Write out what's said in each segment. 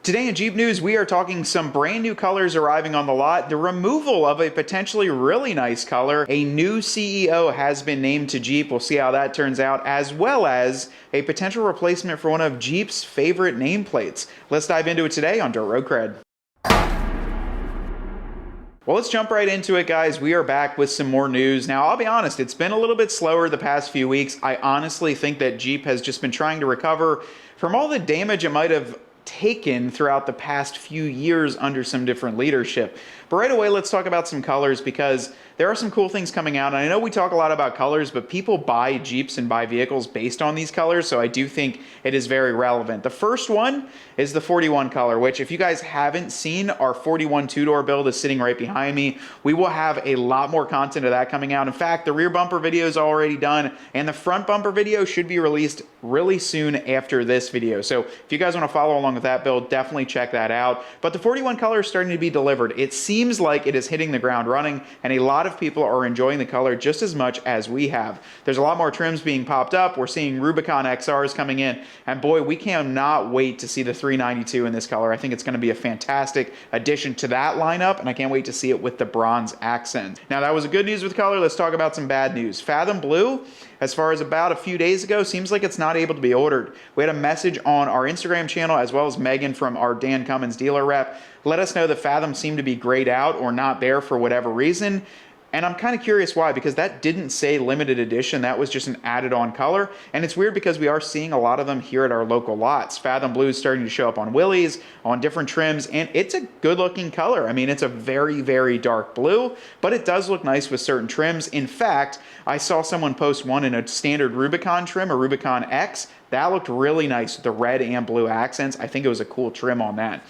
Today in Jeep News, we are talking some brand new colors arriving on the lot, the removal of a potentially really nice color, a new CEO has been named to Jeep, we'll see how that turns out, as well as a potential replacement for one of Jeep's favorite nameplates. Let's dive into it today on Dirt Road Cred. Well, let's jump right into it, guys. We are back with some more news. Now, I'll be honest, it's been a little bit slower the past few weeks. I honestly think that Jeep has just been trying to recover from all the damage it might have taken throughout the past few years under some different leadership. But right away, let's talk about some colors because there are some cool things coming out. And I know we talk a lot about colors, but people buy Jeeps and buy vehicles based on these colors, so I do think it is very relevant. The first one is the 41 color, which if you guys haven't seen, our 41 two-door build is sitting right behind me. We will have a lot more content of that coming out. In fact, the rear bumper video is already done, and the front bumper video should be released really soon after this video. So if you guys want to follow along with that build, definitely check that out. But the 41 color is starting to be delivered. It seems like it is hitting the ground running, and a lot of people are enjoying the color just as much as we have. There's a lot more trims being popped up. We're seeing Rubicon XRs coming in, and boy, we cannot wait to see the 392 in this color. I think it's going to be a fantastic addition to that lineup, and I can't wait to see it with the bronze accent. Now, that was the good news with color. Let's talk about some bad news. Fathom Blue, as far as about a few days ago, seems like it's not able to be ordered. We had a message on our Instagram channel, as well as Megan from our Dan Cummins dealer rep, let us know that Fathom seemed to be grayed out or not there for whatever reason. And I'm kind of curious why, because that didn't say limited edition. That was just an added on color. And it's weird because we are seeing a lot of them here at our local lots. Fathom Blue is starting to show up on Willys, on different trims, and it's a good looking color. I mean, it's a very, very dark blue, but it does look nice with certain trims. In fact, I saw someone post one in a standard Rubicon trim, a Rubicon X. That looked really nice with the red and blue accents. I think it was a cool trim on that.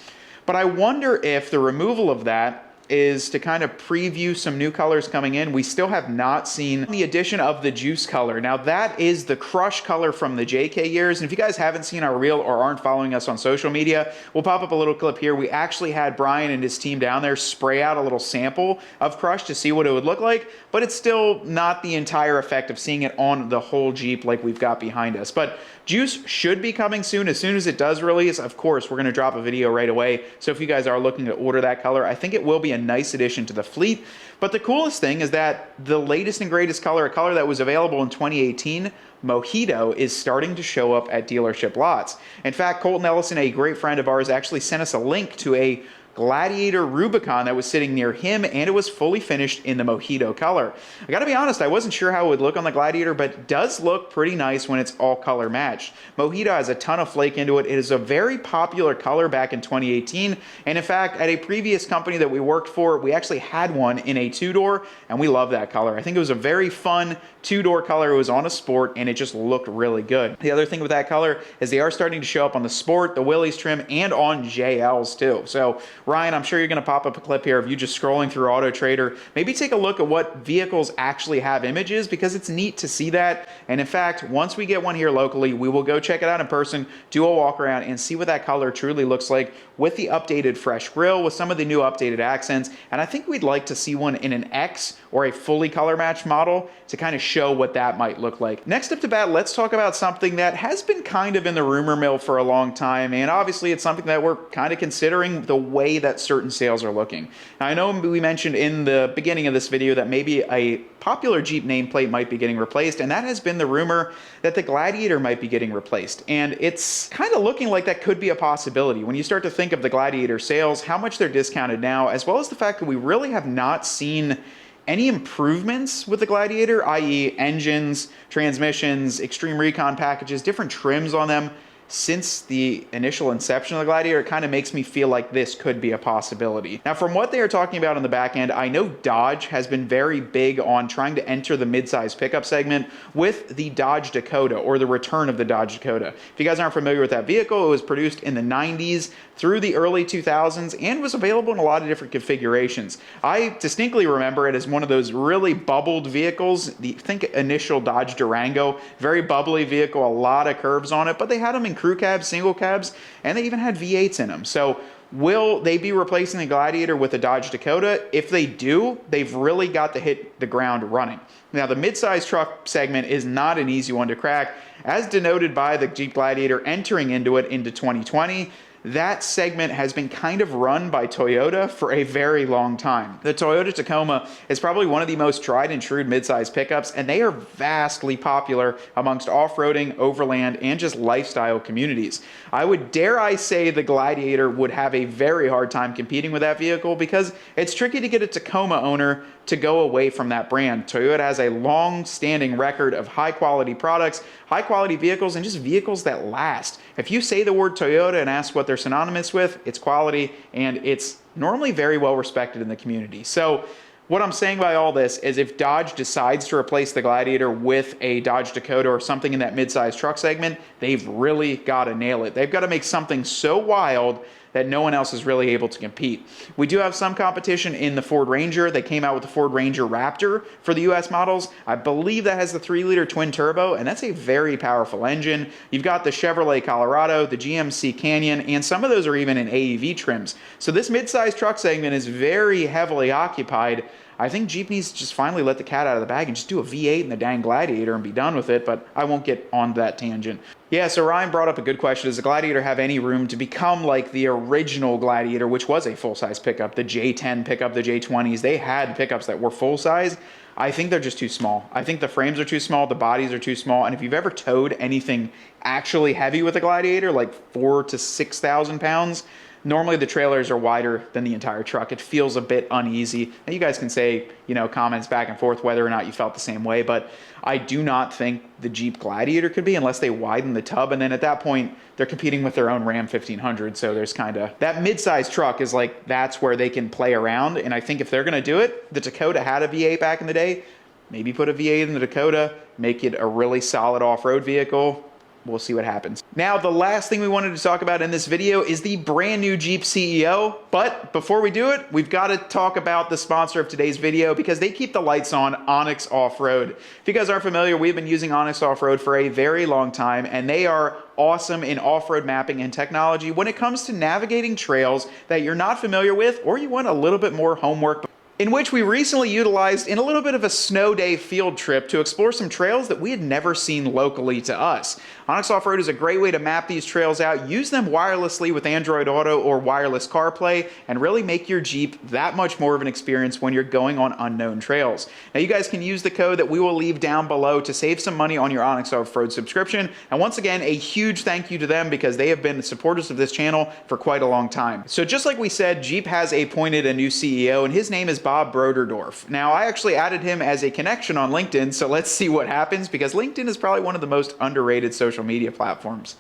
But I wonder if the removal of that is to kind of preview some new colors coming in. We still have not seen the addition of the juice color. Now that is the crush color from the JK years. And if you guys haven't seen our reel or aren't following us on social media, we'll pop up a little clip here. We actually had Brian and his team down there spray out a little sample of crush to see what it would look like, but it's still not the entire effect of seeing it on the whole Jeep like we've got behind us. But juice should be coming soon. As soon as it does release, of course, we're going to drop a video right away. So if you guys are looking to order that color, I think it will be a nice addition to the fleet. But the coolest thing is that the latest and greatest color, a color that was available in 2018, Mojito, is starting to show up at dealership lots. In fact, Colton Ellison, a great friend of ours, actually sent us a link to a Gladiator Rubicon that was sitting near him, and it was fully finished in the Mojito color. I gotta be honest, I wasn't sure how it would look on the Gladiator, but it does look pretty nice when it's all color matched. Mojito has a ton of flake into it. It is a very popular color back in 2018, and in fact, at a previous company that we worked for, we actually had one in a two-door, and we love that color. I think it was a very fun two-door color. It was on a Sport, and it just looked really good. The other thing with that color is they are starting to show up on the Sport, the Willys trim, and on JLs too. So Ryan, I'm sure you're going to pop up a clip here of you just scrolling through Auto Trader. Maybe take a look at what vehicles actually have images, because it's neat to see that. And in fact, once we get one here locally, we will go check it out in person, do a walk around, and see what that color truly looks like with the updated fresh grille, with some of the new updated accents. And I think we'd like to see one in an X or a fully color matched model to kind of show what that might look like. Next up to bat, let's talk about something that has been kind of in the rumor mill for a long time. And obviously it's something that we're kind of considering the way that certain sales are looking. Now, I know we mentioned in the beginning of this video that maybe a popular Jeep nameplate might be getting replaced, and that has been the rumor that the Gladiator might be getting replaced. And it's kind of looking like that could be a possibility. When you start to think of the Gladiator sales, how much they're discounted now, as well as the fact that we really have not seen any improvements with the Gladiator, i.e. engines, transmissions, extreme recon packages, different trims on them, since the initial inception of the Gladiator, it kind of makes me feel like this could be a possibility. Now, from what they are talking about on the back end, I know Dodge has been very big on trying to enter the midsize pickup segment with the Dodge Dakota, or the return of the Dodge Dakota. If you guys aren't familiar with that vehicle, it was produced in the 90s through the early 2000s and was available in a lot of different configurations. I distinctly remember it as one of those really bubbled vehicles. Think initial Dodge Durango, very bubbly vehicle, a lot of curves on it, but they had them in crew cabs, single cabs, and they even had V8s in them. So will they be replacing the Gladiator with a Dodge Dakota? If they do, they've really got to hit the ground running. Now, the midsize truck segment is not an easy one to crack, as denoted by the Jeep Gladiator entering into it into 2020. that segment has been kind of run by Toyota for a very long time. The Toyota Tacoma is probably one of the most tried and true midsize pickups, and they are vastly popular amongst off-roading, overland, and just lifestyle communities. I would dare I say the Gladiator would have a very hard time competing with that vehicle because it's tricky to get a Tacoma owner to go away from that brand. Toyota has a long-standing record of high-quality products, high-quality vehicles, and just vehicles that last. If you say the word Toyota and ask what they're synonymous with, it's quality, and it's normally very well respected in the community. So what I'm saying by all this is if Dodge decides to replace the Gladiator with a Dodge Dakota or something in that midsize truck segment, they've really got to nail it. They've got to make something so wild that no one else is really able to compete. We do have some competition in the Ford Ranger. They came out with the Ford Ranger Raptor for the US models. I believe that has the 3-liter twin turbo, and that's a very powerful engine. You've got the Chevrolet Colorado, the GMC Canyon, and some of those are even in AEV trims. So this midsize truck segment is very heavily occupied. I think Jeep needs to just finally let the cat out of the bag and just do a V8 in the dang Gladiator and be done with it, but I won't get on that tangent. Yeah, so Ryan brought up a good question. Does the Gladiator have any room to become like the original Gladiator, which was a full-size pickup, the J10 pickup, the J20s? They had pickups that were full-size. I think they're just too small. I think the frames are too small, the bodies are too small, and if you've ever towed anything actually heavy with a Gladiator, like 4,000 to 6,000 pounds, normally the trailers are wider than the entire truck. It feels a bit uneasy. And you guys can say, comments back and forth whether or not you felt the same way, but I do not think the Jeep Gladiator could be unless they widen the tub, and then at that point, they're competing with their own Ram 1500, so there's kind of... That mid-size truck is like, that's where they can play around, and I think if they're going to do it, the Dakota had a V8 back in the day, maybe put a V8 in the Dakota, make it a really solid off-road vehicle. We'll see what happens. Now, the last thing we wanted to talk about in this video is the brand new Jeep CEO. But before we do it, we've got to talk about the sponsor of today's video because they keep the lights on, Onyx Off-Road. If you guys aren't familiar, we've been using Onyx Off-Road for a very long time, and they are awesome in off-road mapping and technology when it comes to navigating trails that you're not familiar with or you want a little bit more homework, in which we recently utilized in a little bit of a snow day field trip to explore some trails that we had never seen locally to us. Onyx Off-Road is a great way to map these trails out, use them wirelessly with Android Auto or wireless CarPlay, and really make your Jeep that much more of an experience when you're going on unknown trails. Now you guys can use the code that we will leave down below to save some money on your Onyx Off-Road subscription. And once again, a huge thank you to them because they have been supporters of this channel for quite a long time. So just like we said, Jeep has appointed a new CEO, and his name is Bob Broderdorf. Now I actually added him as a connection on LinkedIn, so let's see what happens because LinkedIn is probably one of the most underrated social media platforms.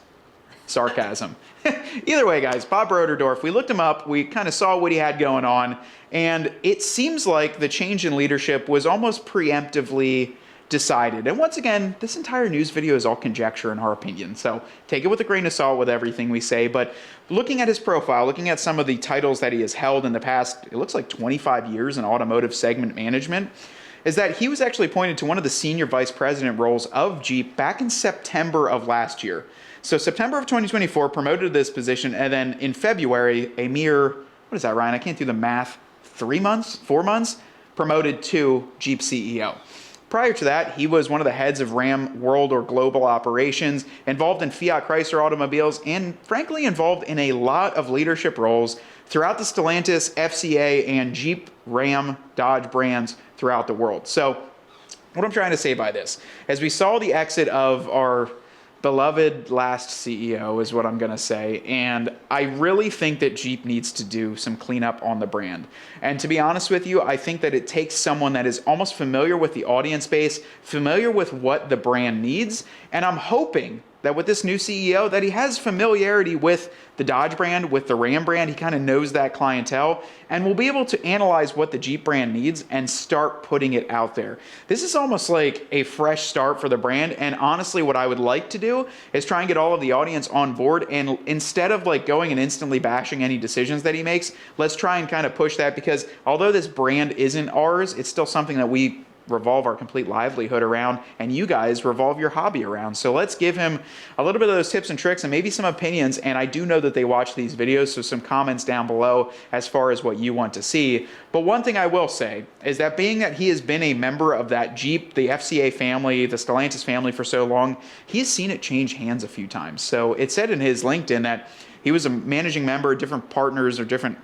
Sarcasm. Either way, guys, Bob Broderdorf, we looked him up, we kind of saw what he had going on, and it seems like the change in leadership was almost preemptively decided. And once again, this entire news video is all conjecture in our opinion, so take it with a grain of salt with everything we say. But looking at his profile, looking at some of the titles that he has held in the past, it looks like 25 years in automotive segment management, is that he was actually appointed to one of the senior vice president roles of Jeep back in September of last year. So September of 2024, promoted to this position, and then in February, a mere, what is that, Ryan? I can't do the math. 4 months, promoted to Jeep CEO. Prior to that, he was one of the heads of Ram World or Global Operations, involved in Fiat Chrysler automobiles, and frankly involved in a lot of leadership roles throughout the Stellantis, FCA, and Jeep, Ram, Dodge brands throughout the world. So what I'm trying to say by this, as we saw the exit of our beloved last CEO is what I'm going to say, and I really think that Jeep needs to do some cleanup on the brand. And to be honest with you, I think that it takes someone that is almost familiar with the audience base, familiar with what the brand needs, and I'm hoping that with this new CEO that he has familiarity with the Dodge brand, with the Ram brand. He kind of knows that clientele and will be able to analyze what the Jeep brand needs and start putting it out there. This is almost like a fresh start for the brand. And honestly, what I would like to do is try and get all of the audience on board. And instead of like going and instantly bashing any decisions that he makes, let's try and kind of push that, because although this brand isn't ours, it's still something that we revolve our complete livelihood around, and you guys revolve your hobby around. So let's give him a little bit of those tips and tricks and maybe some opinions. And I do know that they watch these videos, so some comments down below as far as what you want to see. But one thing I will say is that being that he has been a member of that Jeep, the FCA family, the Stellantis family for so long, he's seen it change hands a few times. So it said in his LinkedIn that he was a managing member, different partners or different,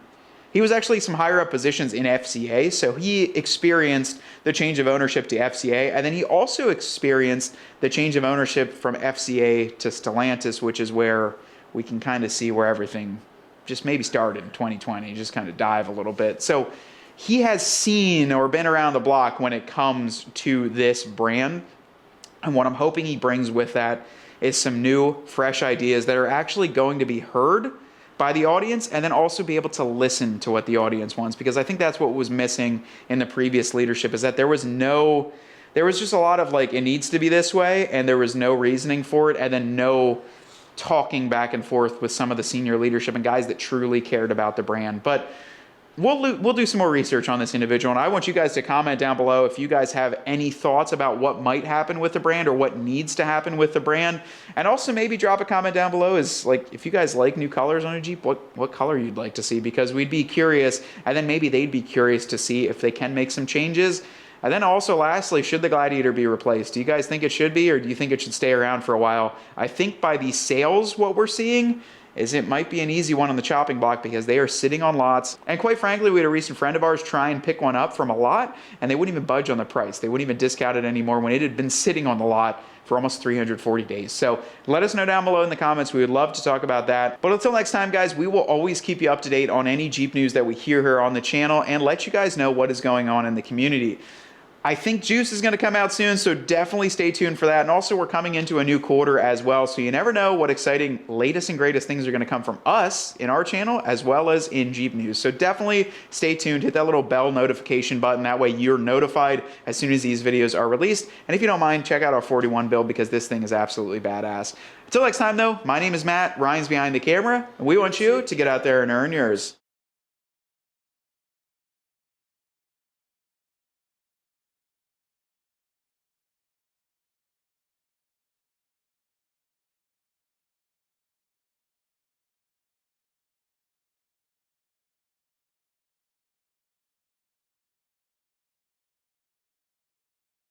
he was actually some higher up positions in FCA. So he experienced the change of ownership to FCA. And then he also experienced the change of ownership from FCA to Stellantis, which is where we can kind of see where everything just maybe started in 2020, just kind of dive a little bit. So he has seen or been around the block when it comes to this brand. And what I'm hoping he brings with that is some new, fresh ideas that are actually going to be heard by the audience, and then also be able to listen to what the audience wants, because I think that's what was missing in the previous leadership, is that there was just a lot of like, it needs to be this way, and there was no reasoning for it, and then no talking back and forth with some of the senior leadership and guys that truly cared about the brand. But we'll do some more research on this individual, and I want you guys to comment down below if you guys have any thoughts about what might happen with the brand or what needs to happen with the brand. And also maybe drop a comment down below is like, if you guys like new colors on a Jeep, what color you'd like to see, because we'd be curious, and then maybe they'd be curious to see if they can make some changes. And then also lastly, should the Gladiator be replaced? Do you guys think it should be, or do you think it should stay around for a while? I think by the sales, what we're seeing is it might be an easy one on the chopping block, because they are sitting on lots. And quite frankly, we had a recent friend of ours try and pick one up from a lot, and they wouldn't even budge on the price. They wouldn't even discount it anymore when it had been sitting on the lot for almost 340 days. So let us know down below in the comments. We would love to talk about that. But until next time, guys, we will always keep you up to date on any Jeep news that we hear here on the channel, and let you guys know what is going on in the community. I think Juice is going to come out soon, so definitely stay tuned for that. And also, we're coming into a new quarter as well, so you never know what exciting latest and greatest things are going to come from us in our channel, as well as in Jeep news. So definitely stay tuned, hit that little bell notification button. That way you're notified as soon as these videos are released. And if you don't mind, check out our 41 build, because this thing is absolutely badass. Until next time, though, my name is Matt, Ryan's behind the camera, and we want you to get out there and earn yours.